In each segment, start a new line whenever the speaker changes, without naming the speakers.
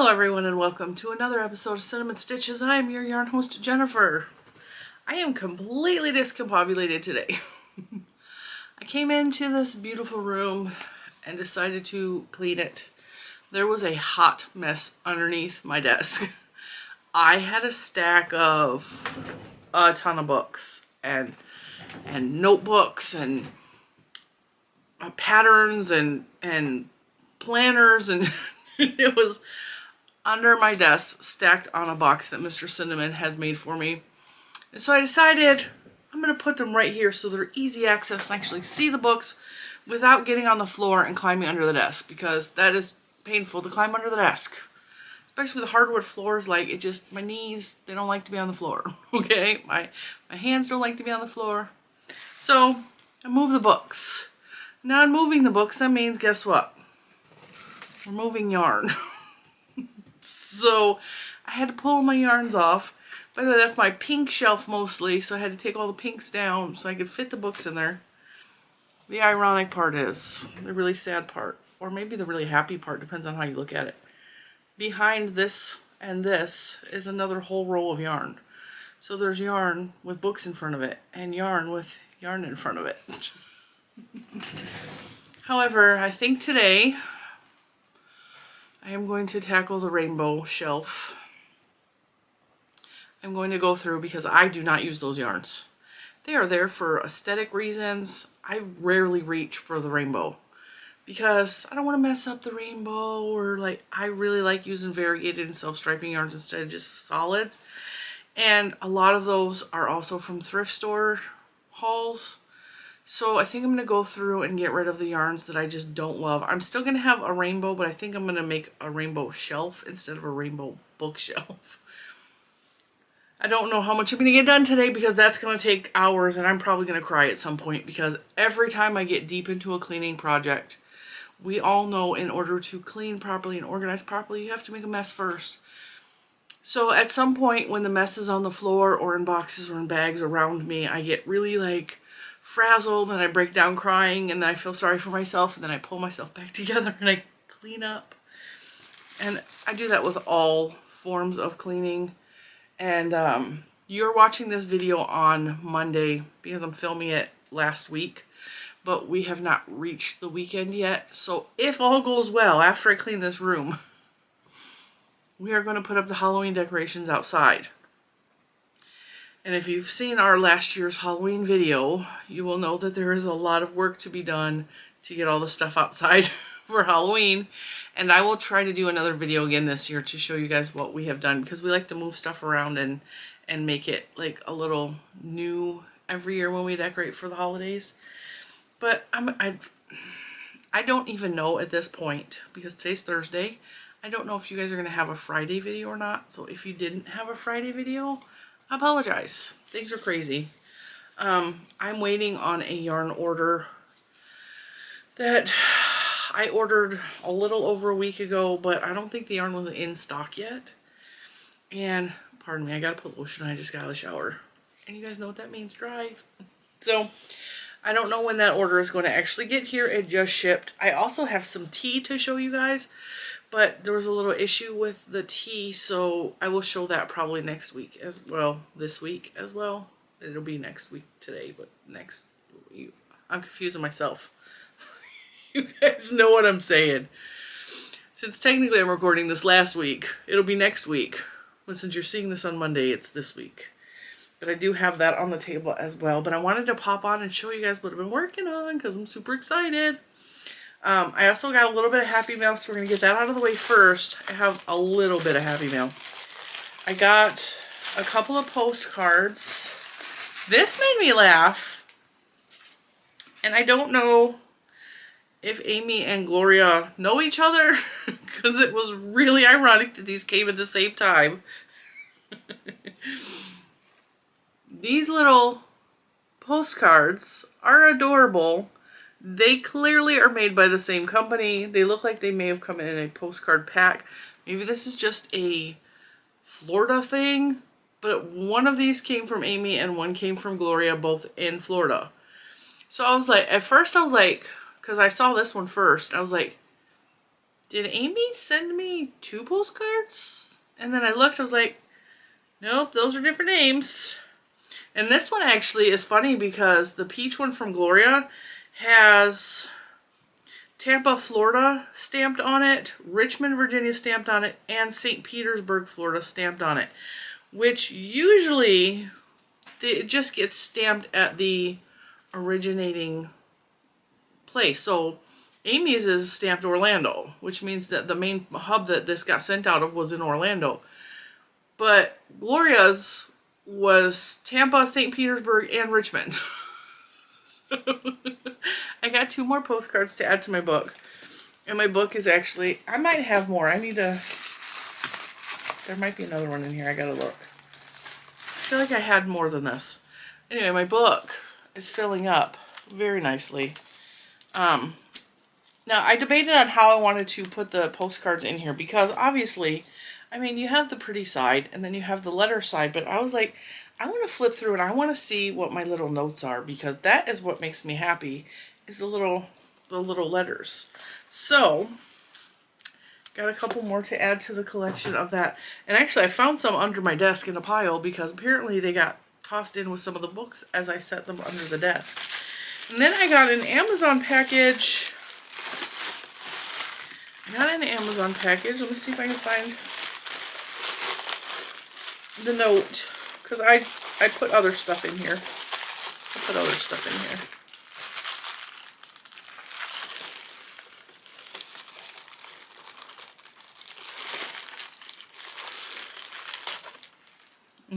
Hello everyone and welcome to another episode of Cinnamon Stitches. I am your yarn host Jennifer. I am completely discombobulated today. I came into this beautiful room and decided to clean it. There was a hot mess underneath my desk. I had a stack of a ton of books and notebooks and patterns and planners and it was under my desk, stacked on a box that Mr. Cinnamon has made for me. And so I decided I'm going to put them right here so they're easy access and actually see the books without getting on the floor and climbing under the desk, because that is painful to climb under the desk. Especially with hardwood floors, like it just, my knees, they don't like to be on the floor, okay? My hands don't like to be on the floor. So I move the books. Now I'm moving the books, that means guess what? We're moving yarn. So I had to pull my yarns off. By the way, that's my pink shelf mostly, so I had to take all the pinks down so I could fit the books in there. The ironic part is, the really sad part, or maybe the really happy part, depends on how you look at it. Behind this and this is another whole roll of yarn. So there's yarn with books in front of it, and yarn with yarn in front of it. However, I think today I am going to tackle the rainbow shelf. I'm going to go through because I do not use those yarns. They are there for aesthetic reasons. I rarely reach for the rainbow because I don't want to mess up the rainbow, or like I really like using variegated and self-striping yarns instead of just solids. And a lot of those are also from thrift store hauls. So I think I'm going to go through and get rid of the yarns that I just don't love. I'm still going to have a rainbow, but I think I'm going to make a rainbow shelf instead of a rainbow bookshelf. I don't know how much I'm going to get done today because that's going to take hours, and I'm probably going to cry at some point because every time I get deep into a cleaning project, we all know in order to clean properly and organize properly, you have to make a mess first. So at some point when the mess is on the floor or in boxes or in bags around me, I get really like frazzled and I break down crying, and then I feel sorry for myself, and then I pull myself back together and I clean up. And I do that with all forms of cleaning. And you're watching this video on Monday because I'm filming it last week, but we have not reached the weekend yet. So if all goes well, after I clean this room, we are going to put up the Halloween decorations outside. And if you've seen our last year's Halloween video, you will know that there is a lot of work to be done to get all the stuff outside for Halloween. And I will try to do another video again this year to show you guys what we have done, because we like to move stuff around and make it like a little new every year when we decorate for the holidays. But I don't even know at this point, because today's Thursday. I don't know if you guys are going to have a Friday video or not. So if you didn't have a Friday video, I apologize. Things are crazy. I'm waiting on a yarn order that I ordered a little over a week ago, but I don't think the yarn was in stock yet. And, pardon me, I gotta put lotion on. I just got out of the shower. And you guys know what that means, dry. So, I don't know when that order is going to actually get here. It just shipped. I also have some tea to show you guys, but there was a little issue with the tea, so I will show that probably next week as well, this week as well. It'll be next week today, but next week. I'm confusing myself. You guys know what I'm saying. Since technically I'm recording this last week, it'll be next week. But since you're seeing this on Monday, it's this week. But I do have that on the table as well. But I wanted to pop on and show you guys what I've been working on because I'm super excited. I also got a little bit of Happy Mail, so we're going to get that out of the way first. I have a little bit of Happy Mail. I got a couple of postcards. This made me laugh. And I don't know if Amy and Gloria know each other, because it was really ironic that these came at the same time. These little postcards are adorable. They clearly are made by the same company. They look like they may have come in a postcard pack. Maybe this is just a Florida thing, but one of these came from Amy and one came from Gloria, both in Florida. So I was like, at first I was like, because I saw this one first, I was like, did Amy send me 2 postcards? And then I looked, I was like, nope, those are different names. And this one actually is funny because the peach one from Gloria has Tampa, Florida stamped on it, Richmond, Virginia stamped on it, and St. Petersburg, Florida stamped on it. Which usually it just gets stamped at the originating place. So Amy's is stamped Orlando, which means that the main hub that this got sent out of was in Orlando. But Gloria's was Tampa, St. Petersburg, and Richmond. So I got 2 more postcards to add to my book. And my book is actually, I might have more. I need to, there might be another one in here. I gotta look. I feel like I had more than this. Anyway, my book is filling up very nicely. Now, I debated on how I wanted to put the postcards in here because obviously, I mean, you have the pretty side and then you have the letter side, but I was like, I want to flip through and I want to see what my little notes are because that is what makes me happy is the little letters. So, got a couple more to add to the collection of that. And actually, I found some under my desk in a pile because apparently they got tossed in with some of the books as I set them under the desk. And then I got an Amazon package. Let me see if I can find the note. Because I put other stuff in here.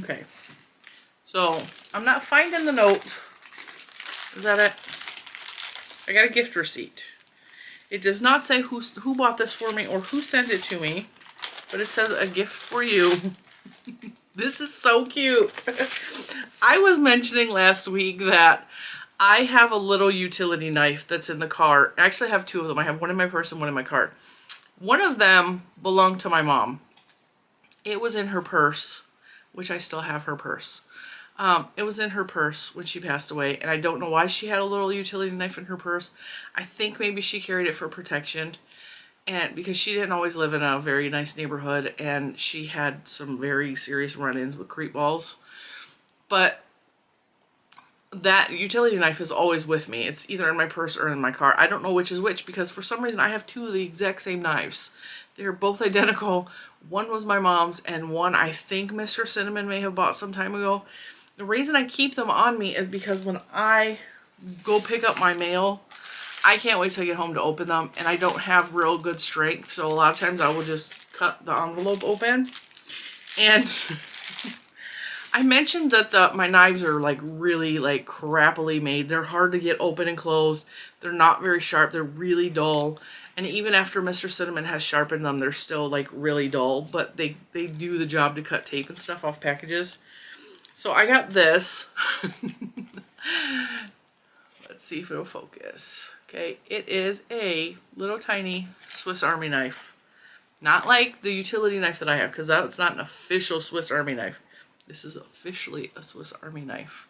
Okay. So, I'm not finding the note. Is that it? I got a gift receipt. It does not say who bought this for me or who sent it to me, but it says a gift for you. This is so cute. I was mentioning last week that I have a little utility knife that's in the car. I actually have 2 of them. I have one in my purse and one in my car. One of them belonged to my mom. It was in her purse, which I still have her purse. It was in her purse when she passed away, and I don't know why she had a little utility knife in her purse. I think maybe she carried it for protection, and because she didn't always live in a very nice neighborhood, and she had some very serious run-ins with creep balls. But that utility knife is always with me. It's either in my purse or in my car. I don't know which is which because for some reason I have 2 of the exact same knives. They're both identical. One was my mom's, and one I think Mr. Cinnamon may have bought some time ago. The reason I keep them on me is because when I go pick up my mail, I can't wait till I get home to open them, and I don't have real good strength, so a lot of times I will just cut the envelope open. And I mentioned that my knives are like really like crappily made. They're hard to get open and closed. They're not very sharp. They're really dull. And even after Mr. Cinnamon has sharpened them, they're still like really dull, but they do the job to cut tape and stuff off packages. So I got this. Let's see if it'll focus. Okay, it is a little tiny Swiss Army knife. Not like the utility knife that I have, because that's not an official Swiss Army knife. This is officially a Swiss Army knife.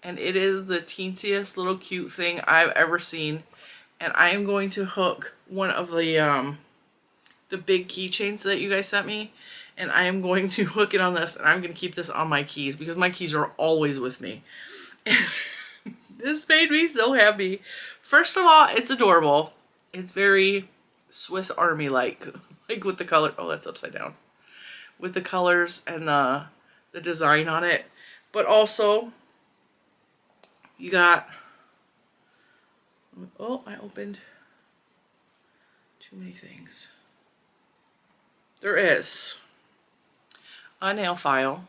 And it is the teensiest little cute thing I've ever seen. And I am going to hook one of the big keychains that you guys sent me. And I am going to hook it on this, and I'm going to keep this on my keys because my keys are always with me. And this made me so happy. First of all, it's adorable. It's very Swiss Army-like. Like with the color. Oh, that's upside down. With the colors and the design on it. But also, you got... Oh, I opened too many things. There is a nail file,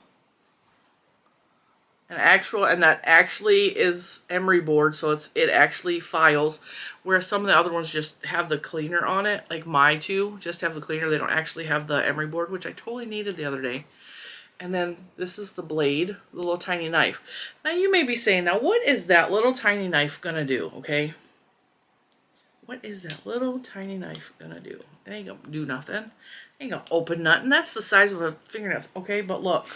and that actually is emery board, so it actually files, whereas some of the other ones just have the cleaner on it, like my 2 just have the cleaner. They don't actually have the emery board, which I totally needed the other day. And then this is the blade, the little tiny knife. Now you may be saying, now what is that little tiny knife gonna do, okay? What is that little tiny knife gonna do? It ain't gonna do nothing. It ain't gonna open nothing. That's the size of a fingernail. Okay, but look.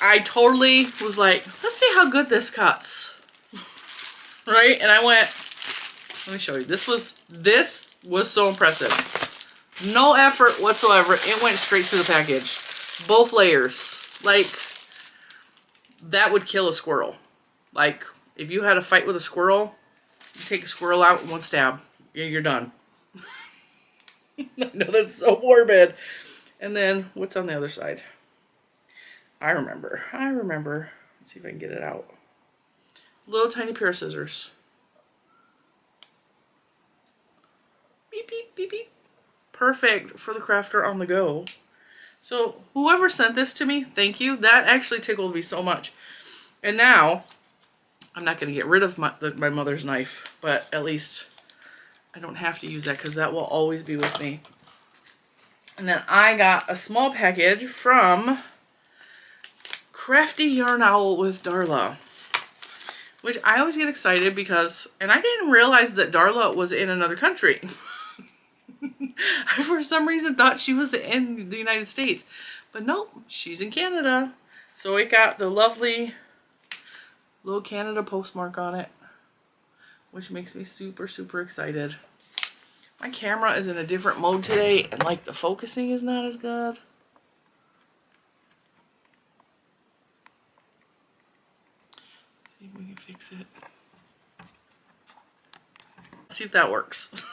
I totally was like, let's see how good this cuts. Right? And I went, Let me show you. This was so impressive. No effort whatsoever. It went straight to the package. Both layers. Like, that would kill a squirrel. Like, if you had a fight with a squirrel, you take a squirrel out in one stab. Yeah, you're done. I know that's so morbid. And then, what's on the other side? I remember. Let's see if I can get it out. Little tiny pair of scissors. Beep, beep, beep, beep. Perfect for the crafter on the go. So whoever sent this to me, thank you. That actually tickled me so much. And now, I'm not going to get rid of my mother's knife, but at least I don't have to use that because that will always be with me. And then I got a small package from Crafty Yarn Owl with Darla, which I always get excited because, and I didn't realize that Darla was in another country. I, for some reason, thought she was in the United States, but nope, she's in Canada. So it got the lovely little Canada postmark on it, which makes me super, super excited. My camera is in a different mode today, and like the focusing is not as good. See if we can fix it. See if that works.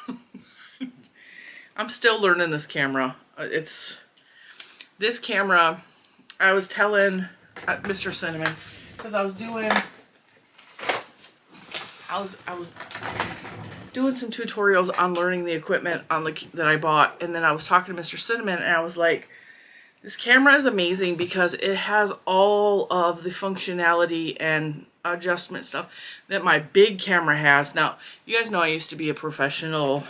I'm still learning this camera. This camera, I was telling Mr. Cinnamon, because I was doing some tutorials on learning the equipment on that I bought, and then I was talking to Mr. Cinnamon, and I was like, this camera is amazing because it has all of the functionality and adjustment stuff that my big camera has. Now, you guys know I used to be a professional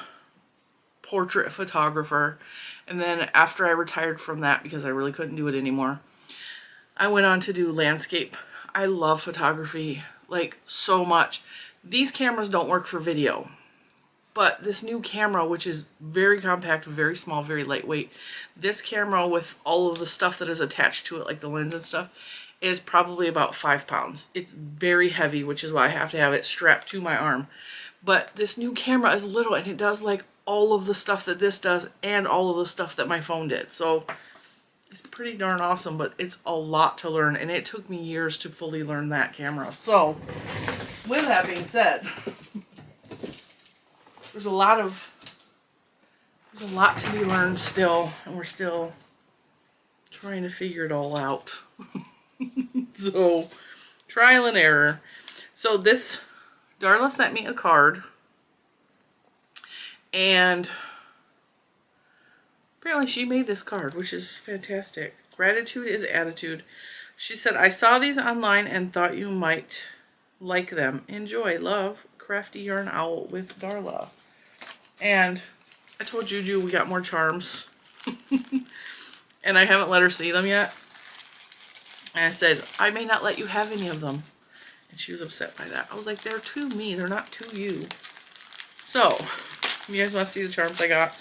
portrait photographer, and then after I retired from that because I really couldn't do it anymore, I went on to do landscape. I love photography like so much. These cameras don't work for video, but this new camera, which is very compact, very small, very lightweight, this camera with all of the stuff that is attached to it, like the lens and stuff, is probably about 5 pounds. It's very heavy, which is why I have to have it strapped to my arm. But this new camera is little, and it does like all of the stuff that this does and all of the stuff that my phone did. So it's pretty darn awesome, but it's a lot to learn, and it took me years to fully learn that camera. So with that being said, there's a lot to be learned still, and we're still trying to figure it all out. So trial and error. So this, Darla sent me a card, and apparently she made this card, which is fantastic. Gratitude is attitude. She said, I saw these online and thought you might like them. Enjoy. Love, Crafty Yarn Owl with Darla. And I told Juju we got more charms. And I haven't let her see them yet. And I said, I may not let you have any of them. And she was upset by that. I was like, they're to me. They're not to you. So, you guys want to see the charms I got?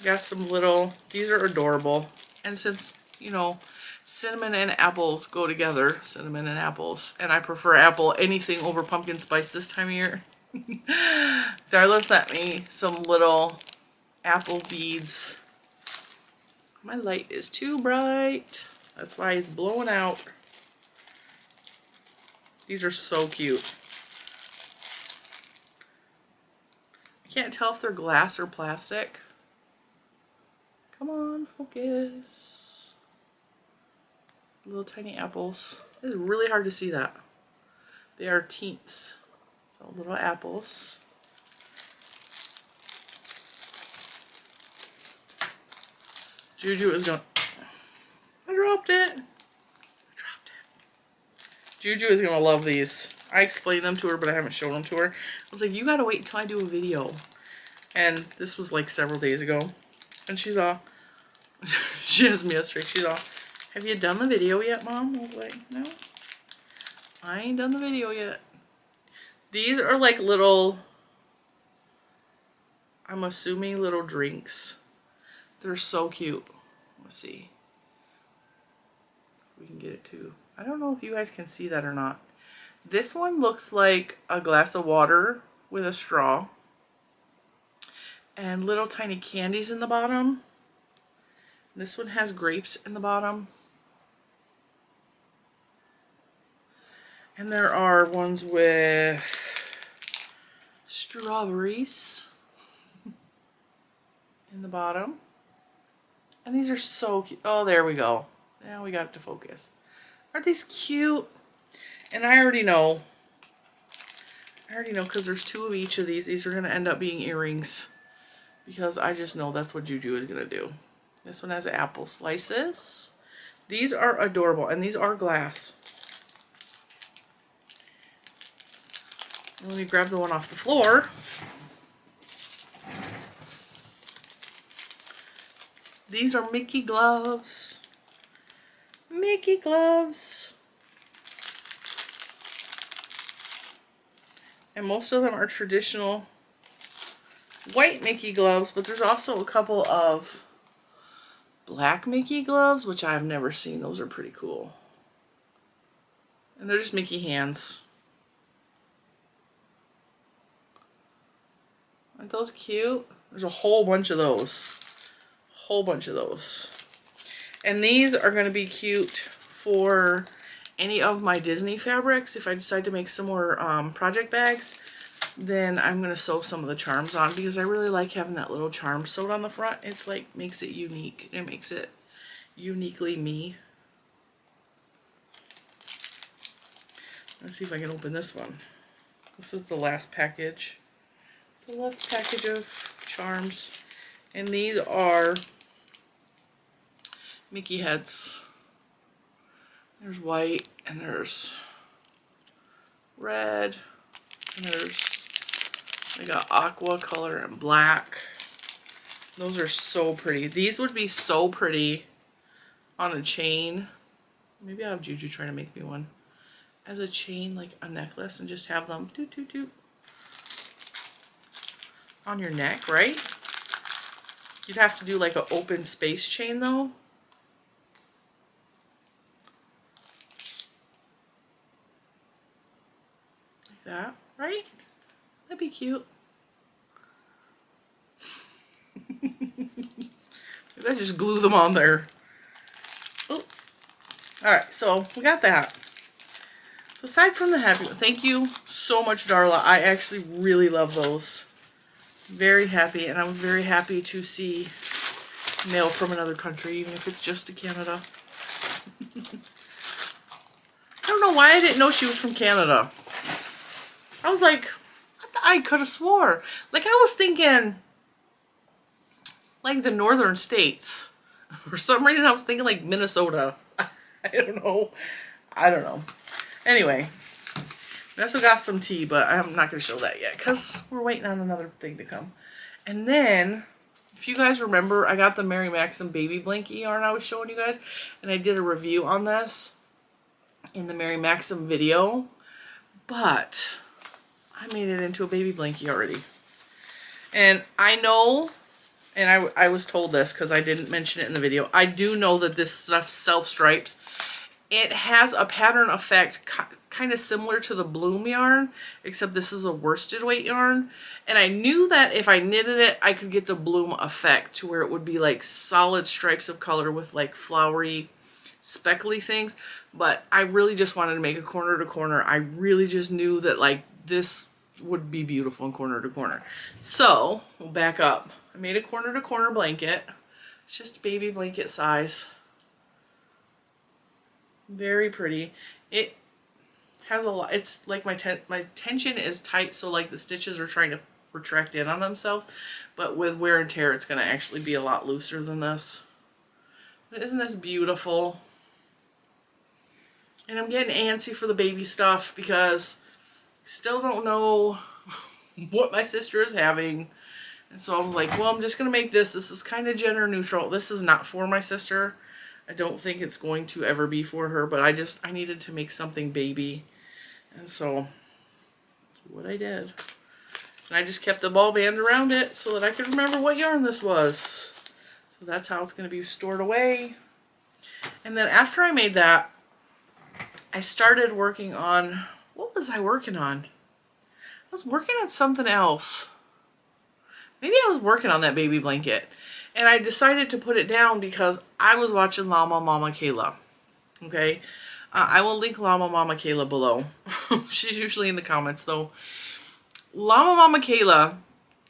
Got some little, these are adorable. And since, you know, cinnamon and apples go together, cinnamon and apples, and I prefer apple anything over pumpkin spice this time of year, Darla sent me some little apple beads. My light is too bright. That's why it's blowing out. These are so cute. I can't tell if they're glass or plastic. Come on, focus. Little tiny apples. It's really hard to see that. They are teens. So little apples. Juju is going, I dropped it. Juju is going to love these. I explained them to her, but I haven't shown them to her. I was like, you got to wait until I do a video. And this was like several days ago. And she's all, she asked me yesterday, she's all, have you done the video yet, Mom? I was like, no, I ain't done the video yet. These are like little, I'm assuming little drinks. They're so cute. Let's see if we can get it too. I don't know if you guys can see that or not. This one looks like a glass of water with a straw and little tiny candies in the bottom. This one has grapes in the bottom. And there are ones with strawberries in the bottom. And these are so cute. Oh, there we go. Now we got it to focus. Aren't these cute? And I already know because there's 2 of each of these. These are going to end up being earrings because I just know that's what Juju is going to do. This one has apple slices. These are adorable, and these are glass. Let me grab the one off the floor. These are Mickey gloves. Mickey gloves. And most of them are traditional white Mickey gloves, but there's also a couple of black Mickey gloves, which I've never seen. Those are pretty cool. And they're just Mickey hands. Aren't those cute? There's a whole bunch of those. Whole bunch of those. And these are going to be cute for any of my Disney fabrics. If I decide to make some more project bags, then I'm going to sew some of the charms on because I really like having that little charm sewed on the front. It's like makes it unique. It makes it uniquely me. Let's see if I can open this one. This is the last package. The last package of charms. And these are Mickey heads. There's white and there's red and there's, they got aqua color and black. Those are so pretty. These would be so pretty on a chain. Maybe I'll have Juju trying to make me one. As a chain, like a necklace, and just have them doot doot doot on your neck, right? You'd have to do like an open space chain though. Like that, right? That'd be cute. Maybe I just glue them on there. Oh. Alright, so we got that. Aside from the happy one, thank you so much, Darla. I actually really love those. Very happy, and I'm very happy to see mail from another country, even if it's just to Canada. I don't know why I didn't know she was from Canada. I was like, I could have swore. Like, I was thinking, like, the northern states. For some reason, I was thinking, like, Minnesota. I don't know. I don't know. Anyway, I also got some tea, but I'm not going to show that yet because we're waiting on another thing to come. And then, if you guys remember, I got the Mary Maxim baby blanket yarn I was showing you guys, and I did a review on this in the Mary Maxim video, but I made it into a baby blanket already. And I know, and I was told this because I didn't mention it in the video, I do know that this stuff self-stripes. It has a pattern effect kind of similar to the Bloom yarn, except this is a worsted weight yarn. And I knew that if I knitted it, I could get the Bloom effect to where it would be like solid stripes of color with like flowery, speckly things. But I really just wanted to make a corner to corner. I really just knew that like this would be beautiful in corner to corner. So we'll back up. I made a corner to corner blanket. It's just baby blanket size. Very pretty. It has a lot. It's like my tension is tight, so like the stitches are trying to retract in on themselves, but with wear and tear it's going to actually be a lot looser than this. But isn't this beautiful? And I'm getting antsy for the baby stuff because I still don't know what my sister is having, and so I'm like, well, I'm just going to make this. This is kind of gender neutral. This is not for my sister. I don't think it's going to ever be for her, but I needed to make something baby. And so that's what I did. And I just kept the ball band around it so that I could remember what yarn this was. So that's how it's going to be stored away. And then after I made that, I started working on, what was I working on? I was working on something else. Maybe I was working on that baby blanket. And I decided to put it down because I was watching Llama Mama Kayla. Okay? I will link Llama Mama Kayla below. She's usually in the comments though. Llama Mama Kayla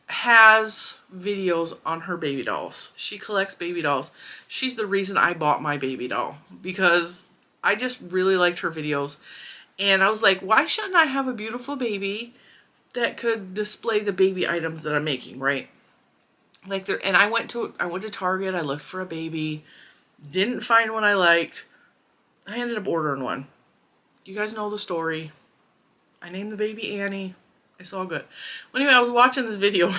has videos on her baby dolls. She collects baby dolls. She's the reason I bought my baby doll. Because I just really liked her videos. And I was like, why shouldn't I have a beautiful baby that could display the baby items that I'm making, right? Like there, and I went to Target, I looked for a baby, didn't find one I liked. I ended up ordering one. You guys know the story. I named the baby Annie. It's all good. Well, anyway, I was watching this video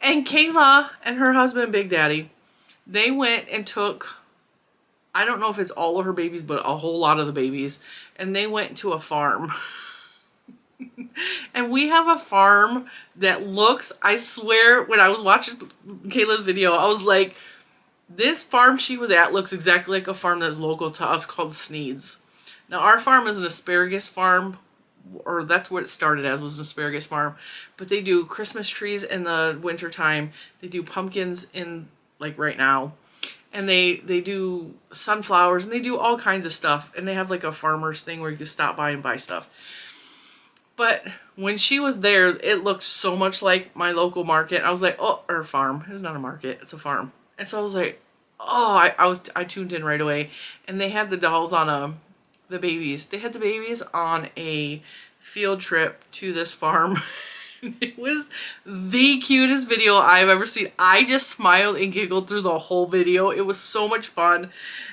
and Kayla and her husband, Big Daddy, they went and took, I don't know if it's all of her babies, but a whole lot of the babies, and they went to a farm. And we have a farm that looks, I swear, when I was watching Kayla's video, I was like, this farm she was at looks exactly like a farm that's local to us called Sneed's. Now, our farm is an asparagus farm, or that's what it started as, was an asparagus farm. But they do Christmas trees in the winter time. They do pumpkins in, like, right now. And they do sunflowers, and they do all kinds of stuff. And they have, like, a farmer's thing where you can stop by and buy stuff. But when she was there, it looked so much like my local market. I was like, oh, or farm. It's not a market, it's a farm. And so I was like, oh, I tuned in right away. And they had the dolls on the babies. They had the babies on a field trip to this farm. It was the cutest video I've ever seen. I just smiled and giggled through the whole video. It was so much fun.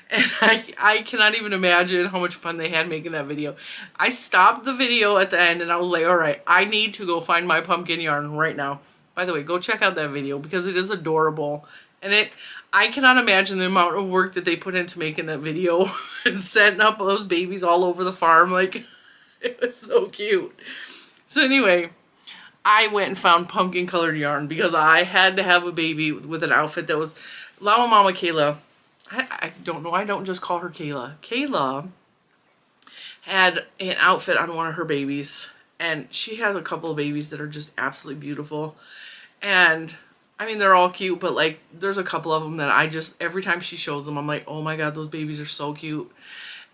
And I cannot even imagine how much fun they had making that video. I stopped the video at the end and I was like, all right, I need to go find my pumpkin yarn right now. By the way, go check out that video because it is adorable. And I cannot imagine the amount of work that they put into making that video and setting up those babies all over the farm. Like, it was so cute. So anyway, I went and found pumpkin colored yarn because I had to have a baby with an outfit that was Llama Mama Kayla. I don't know. I don't just call her Kayla. Kayla had an outfit on one of her babies. And she has a couple of babies that are just absolutely beautiful. And, I mean, they're all cute. But, like, there's a couple of them that I just, every time she shows them, I'm like, oh my god, those babies are so cute.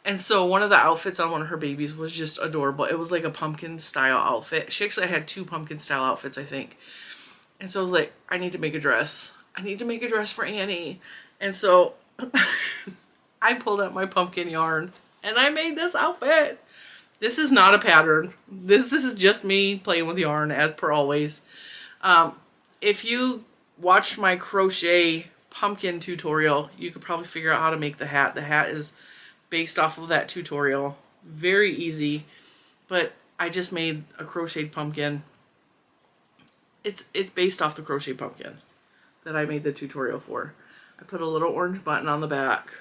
And so one of the outfits on one of her babies was just adorable. It was like a pumpkin style outfit. She actually had 2 pumpkin style outfits, I think. And so I was like, I need to make a dress. I need to make a dress for Annie. And so I pulled out my pumpkin yarn and I made this outfit. This is not a pattern. This is just me playing with yarn as per always. If you watched my crochet pumpkin tutorial, you could probably figure out how to make the hat. The hat is based off of that tutorial. Very easy, but I just made a crocheted pumpkin. It's based off the crochet pumpkin that I made the tutorial for. I put a little orange button on the back.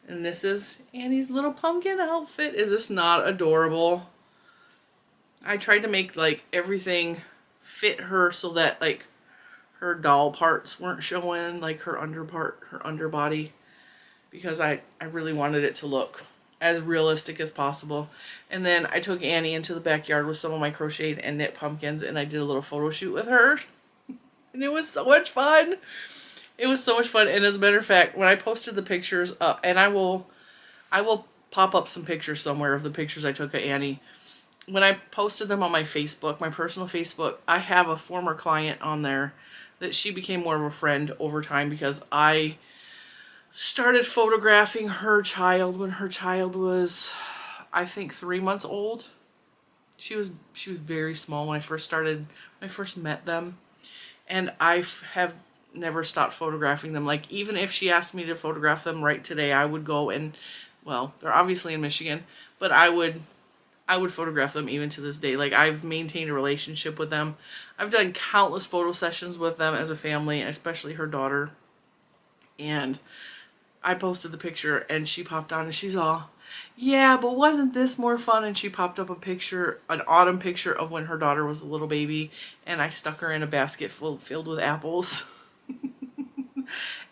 And this is Annie's little pumpkin outfit. Is this not adorable? I tried to make like everything fit her so that like her doll parts weren't showing, like her underbody, because I really wanted it to look as realistic as possible. And then I took Annie into the backyard with some of my crocheted and knit pumpkins and I did a little photo shoot with her. And it was so much fun. It was so much fun. And as a matter of fact, when I posted the pictures up, and I will pop up some pictures somewhere of the pictures I took of Annie. When I posted them on my Facebook, my personal Facebook, I have a former client on there that she became more of a friend over time because I started photographing her child when her child was, I think, 3 months old. She was very small when I first met them. And I have never stopped photographing them. Like, even if she asked me to photograph them right today, I would go and, well, they're obviously in Michigan, but I would photograph them even to this day. Like, I've maintained a relationship with them. I've done countless photo sessions with them as a family, especially her daughter. And I posted the picture and she popped on and she's all, yeah, but wasn't this more fun? And she popped up a picture, an autumn picture of when her daughter was a little baby, and I stuck her in a basket filled with apples.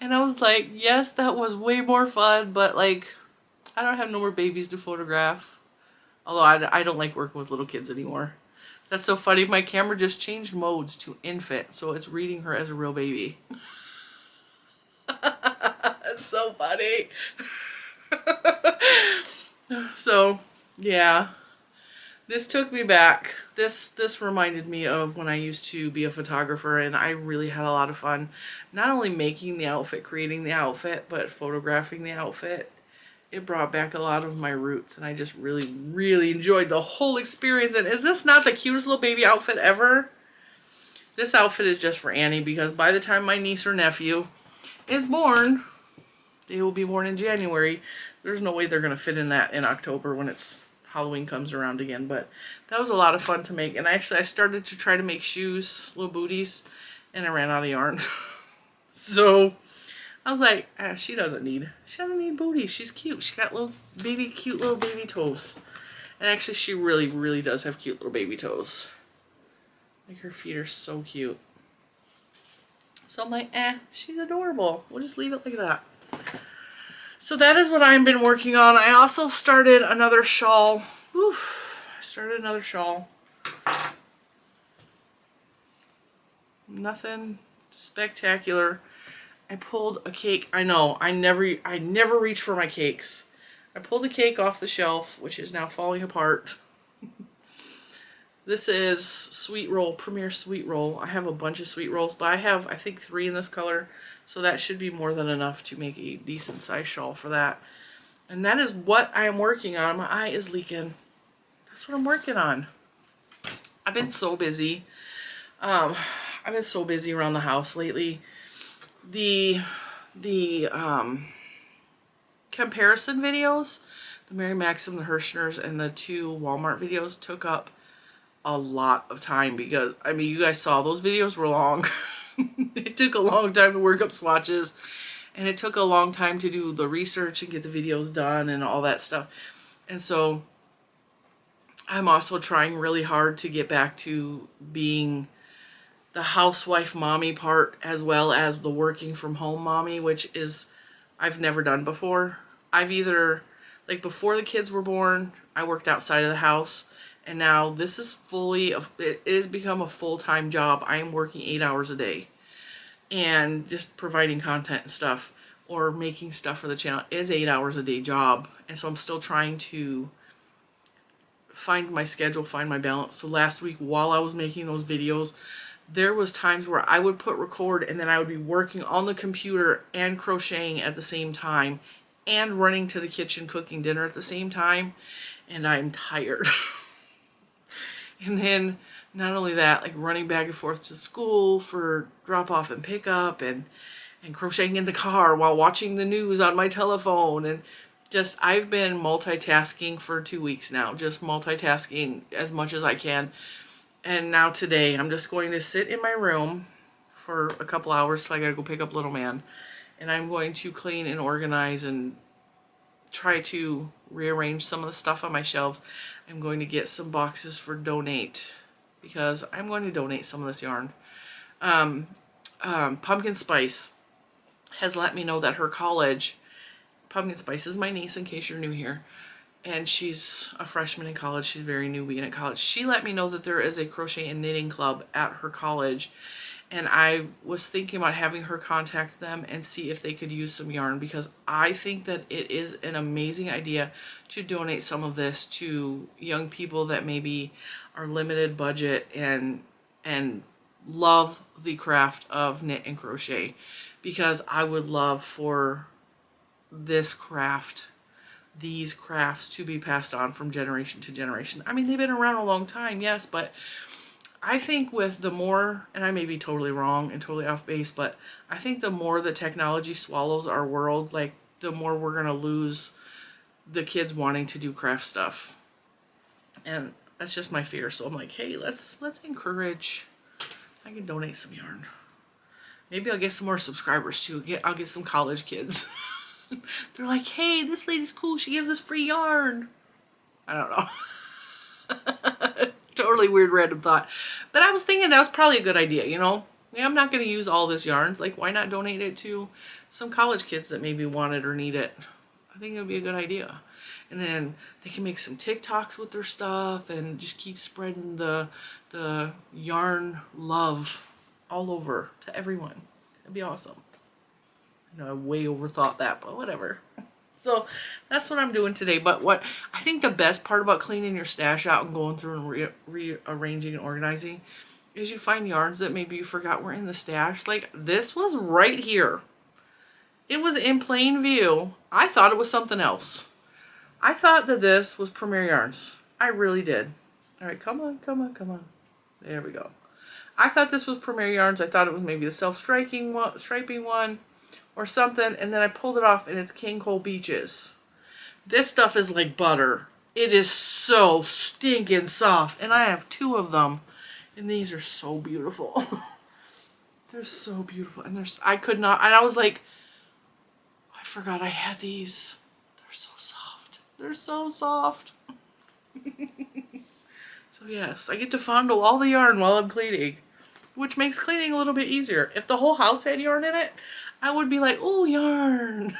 And I was like, yes, that was way more fun, but like, I don't have no more babies to photograph. Although I don't like working with little kids anymore. That's so funny. My camera just changed modes to infant, so it's reading her as a real baby. That's so funny. So, yeah. This took me back. This reminded me of when I used to be a photographer, and I really had a lot of fun. Not only making the outfit, creating the outfit, but photographing the outfit. It brought back a lot of my roots, and I just really, really enjoyed the whole experience. And is this not the cutest little baby outfit ever? This outfit is just for Annie, because by the time my niece or nephew is born, they will be born in January. There's no way they're going to fit in that in October when Halloween comes around again. But that was a lot of fun to make. And actually I started to try to make shoes, little booties, and I ran out of yarn. So I was like, she doesn't need booties. She's cute. She got cute little baby toes. And actually she really, really does have cute little baby toes. Like, her feet are so cute. So I'm like, she's adorable. We'll just leave it like that. So that is what I've been working on. I also started another shawl. Oof, I started another shawl. Nothing spectacular. I pulled a cake. I know, I never reach for my cakes. I pulled a cake off the shelf, which is now falling apart. This is Sweet Roll, Premier Sweet Roll. I have a bunch of sweet rolls, but I have, I think, 3 in this color. So that should be more than enough to make a decent size shawl for that. And that is what I am working on. My eye is leaking. That's what I'm working on. I've been so busy. I've been so busy around the house lately. The comparison videos, the Mary Maxim, the Hirschners, and the 2 Walmart videos took up a lot of time because, I mean, you guys saw those videos were long. It took a long time to work up swatches, and it took a long time to do the research and get the videos done and all that stuff. And so I'm also trying really hard to get back to being the housewife mommy part as well as the working from home mommy, which is I've never done before. I've either, like, before the kids were born, I worked outside of the house. And now this is it has become a full-time job. I am working 8 hours a day. And just providing content and stuff or making stuff for the channel is 8 hours a day job. And so I'm still trying to find my schedule, find my balance. So last week while I was making those videos, there was times where I would put record and then I would be working on the computer and crocheting at the same time and running to the kitchen cooking dinner at the same time. And I'm tired. And then not only that, like running back and forth to school for drop off and pick up and crocheting in the car while watching the news on my telephone. And just, I've been multitasking for 2 weeks now, just multitasking as much as I can. And now today I'm just going to sit in my room for a couple hours till I gotta go pick up little man. And I'm going to clean and organize and try to rearrange some of the stuff on my shelves. I'm going to get some boxes for donate because I'm going to donate some of this yarn. Pumpkin Spice has let me know that her college, Pumpkin Spice is my niece in case you're new here, and she's a freshman in college. She's very new being at college. She let me know that there is a crochet and knitting club at her college. And I was thinking about having her contact them and see if they could use some yarn because I think that it is an amazing idea to donate some of this to young people that maybe are limited budget and love the craft of knit and crochet, because I would love for this craft, these crafts to be passed on from generation to generation. I mean, they've been around a long time, yes, but I think with the more, and I may be totally wrong and totally off base, but I think the more the technology swallows our world, like the more we're going to lose the kids wanting to do craft stuff. And that's just my fear. So I'm like, hey, let's encourage. I can donate some yarn. Maybe I'll get some more subscribers too. I'll get some college kids. They're like, hey, this lady's cool. She gives us free yarn. I don't know. Totally weird random thought, but I was thinking that was probably a good idea, you know. Yeah, I'm not going to use all this yarn, like why not donate it to some college kids that maybe want it or need it. I think it would be a good idea. And then they can make some TikToks with their stuff and just keep spreading the yarn love all over to everyone. It'd be awesome. You know, I way overthought that, but whatever. So that's what I'm doing today. But what I think the best part about cleaning your stash out and going through and rearranging and organizing is you find yarns that maybe you forgot were in the stash. Like this was right here. It was in plain view. I thought it was something else. I thought that this was Premier Yarns. I really did. All right, come on, come on, come on. There we go. I thought this was Premier Yarns. I thought it was maybe the striping one or something. And then I pulled it off and it's King Cole Beaches. This stuff is like butter. It is so stinking soft. And I have 2 of them. And these are so beautiful. They're so beautiful. And I could not, and I was like, I forgot I had these. They're so soft. They're so soft. So yes, I get to fondle all the yarn while I'm cleaning, which makes cleaning a little bit easier. If the whole house had yarn in it, I would be like, oh, yarn.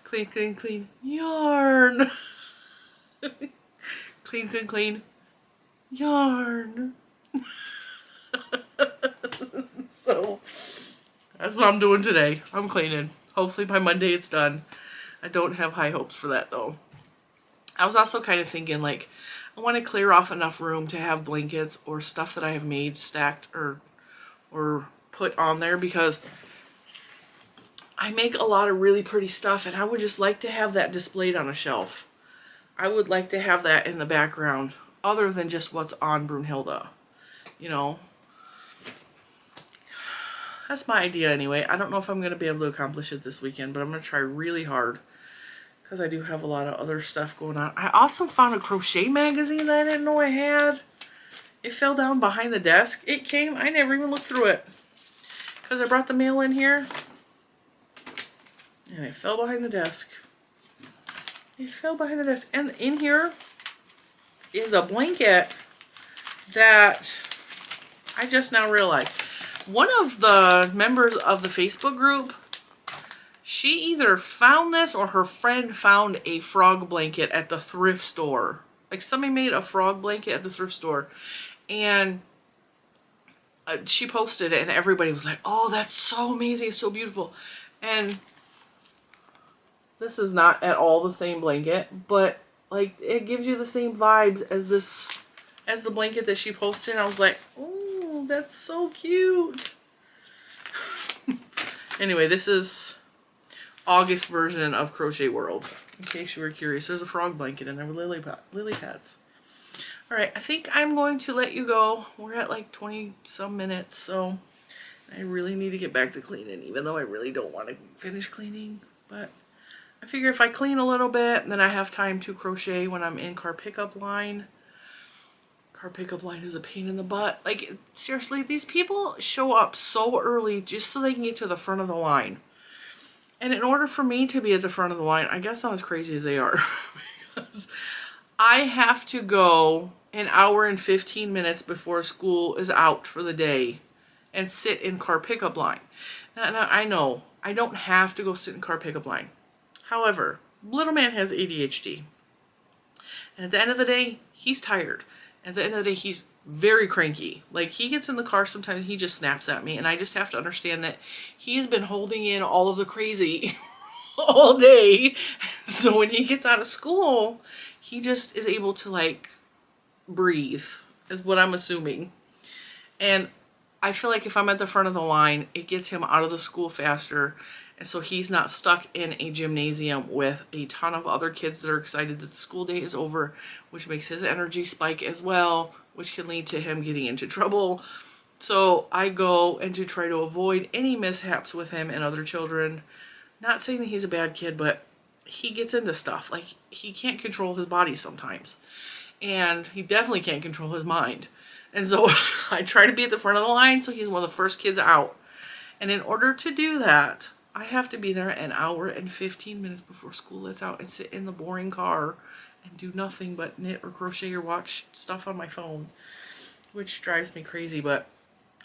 Clean, clean, clean. Yarn. Clean, clean, clean. Yarn. So that's what I'm doing today. I'm cleaning. Hopefully by Monday it's done. I don't have high hopes for that though. I was also kind of thinking like I want to clear off enough room to have blankets or stuff that I have made stacked or put on there, because I make a lot of really pretty stuff and I would just like to have that displayed on a shelf. I would like to have that in the background other than just what's on Brunhilde, you know. That's my idea anyway. I don't know if I'm going to be able to accomplish it this weekend, but I'm going to try really hard because I do have a lot of other stuff going on. I also found a crochet magazine that I didn't know I had. It fell down behind the desk. It came, I never even looked through it because I brought the mail in here and it fell behind the desk. It fell behind the desk. And in here is a blanket that I just now realized. One of the members of the Facebook group, she either found this or her friend found a frog blanket at the thrift store. Like somebody made a frog blanket at the thrift store and she posted it and everybody was like, oh, that's so amazing, it's so beautiful. And this is not at all the same blanket, but like it gives you the same vibes as the blanket that she posted. And I was like, oh, that's so cute. Anyway, this is August version of Crochet World. In case you were curious, there's a frog blanket in there with lily pads. All right, I think I'm going to let you go. We're at like 20 some minutes, so I really need to get back to cleaning, even though I really don't want to finish cleaning. But I figure if I clean a little bit, then I have time to crochet when I'm in car pickup line. Car pickup line is a pain in the butt. Like, seriously, these people show up so early just so they can get to the front of the line. And in order for me to be at the front of the line, I guess I'm as crazy as they are. Because I have to go an hour and 15 minutes before school is out for the day and sit in car pickup line. Now I know I don't have to go sit in car pickup line. However, little man has ADHD. And at the end of the day, he's tired. At the end of the day, he's very cranky. Like, he gets in the car sometimes and he just snaps at me. And I just have to understand that he's been holding in all of the crazy all day. So when he gets out of school, he just is able to, like, breathe, is what I'm assuming. And I feel like if I'm at the front of the line, it gets him out of the school faster. And so he's not stuck in a gymnasium with a ton of other kids that are excited that the school day is over, which makes his energy spike as well, which can lead to him getting into trouble. So I go and to try to avoid any mishaps with him and other children. Not saying that he's a bad kid, but he gets into stuff. Like, he can't control his body sometimes. And he definitely can't control his mind. And so I try to be at the front of the line so he's one of the first kids out. And in order to do that, I have to be there an hour and 15 minutes before school lets out and sit in the boring car and do nothing but knit or crochet or watch stuff on my phone, which drives me crazy. But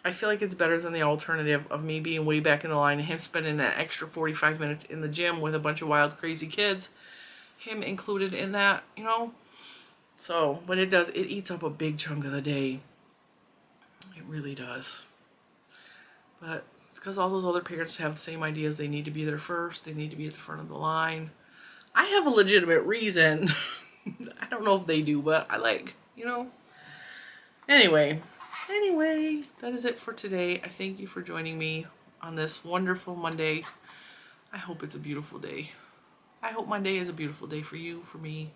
I feel like it's better than the alternative of me being way back in the line and him spending an extra 45 minutes in the gym with a bunch of wild, crazy kids. him included in that, you know. So, but it does, it eats up a big chunk of the day. It really does. But it's because all those other parents have the same ideas. They need to be there first. They need to be at the front of the line. I have a legitimate reason. I don't know if they do, but I like, you know. Anyway, that is it for today. I thank you for joining me on this wonderful Monday. I hope it's a beautiful day. I hope Monday is a beautiful day for you, for me.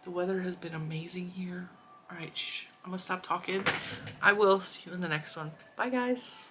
The weather has been amazing here. All right, I'm gonna stop talking. I will see you in the next one. Bye, guys.